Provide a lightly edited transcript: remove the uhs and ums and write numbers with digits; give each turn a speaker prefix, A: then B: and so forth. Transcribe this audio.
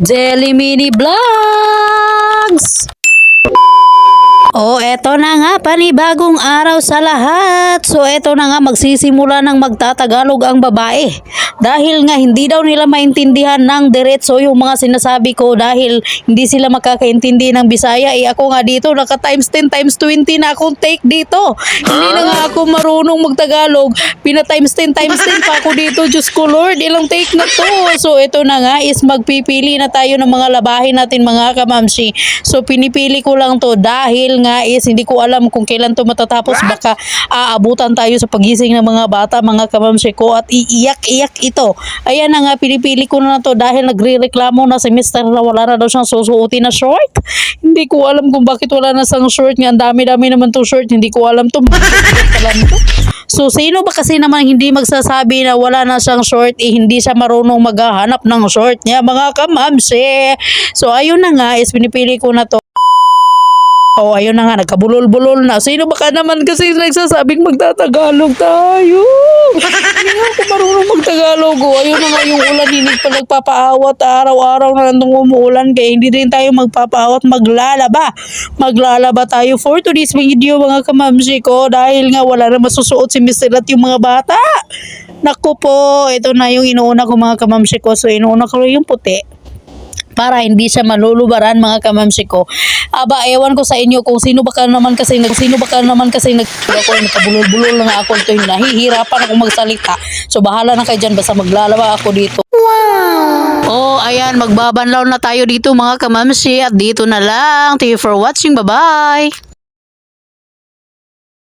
A: Jelly Mini Vlogs! Eto na nga, panibagong araw sa lahat. So, eto na nga, magsisimula ng magtatagalog ang babae. Dahil nga, hindi daw nila maintindihan ng diretso yung mga sinasabi ko dahil hindi sila makakaintindi ng Bisaya. Ako nga dito, naka times 10 times 20 na akong take dito. Hindi na nga ako marunong magtagalog. Pina times 10 times 10 pa ako dito. Diyos ko Lord, ilang take na to. So, eto na nga, is magpipili na tayo ng mga labahin natin mga kamamsi. So, pinipili ko lang to dahil nga is hindi ko alam kung kailan to matatapos. Baka aabutan tayo sa pagising ng mga bata, mga kamamsi ko, at iiyak-iyak ito. Ayan na nga, pinipili ko na to dahil nagre-reklamo na si Mr. na wala na daw siyang susuotin na short. Hindi ko alam kung bakit wala na siyang short nga. Ang dami-dami naman to short. Hindi ko alam to. So, sino ba kasi naman hindi magsasabi na wala na siyang short, hindi siya marunong maghahanap ng short niya, mga kamamsi. So, ayun na nga, is pinipili ko na to. Ayun na nga, nagkabulol-bulol na. Sino ba ka naman kasi nagsasabing magtatagalog tayo? Hindi nga ako marunong magtagalog. Ayun na nga, yung ulan, hindi pa nagpapaawat. Araw-araw na nandang umuulan. Kaya hindi rin tayo magpapaawat. Maglalaba tayo for today's video, mga kamamsi ko. Dahil nga wala na masusuot si Mr. at yung mga bata. Naku po, ito na yung inuuna ko, mga kamamsi ko. So, inuuna ko yung puti para hindi siya malulubaran, mga kamamsi ko. Aba, ewan ko sa inyo kung sino ba ka naman kasi nakabulol-bulol lang ako ito, nahihirapan ako magsalita. So, bahala na kayo dyan, basta maglalaba ako dito. Wow! Ayan, magbabanlaw na tayo dito, mga kamamsi, at dito na lang. Thank you for watching. Bye-bye!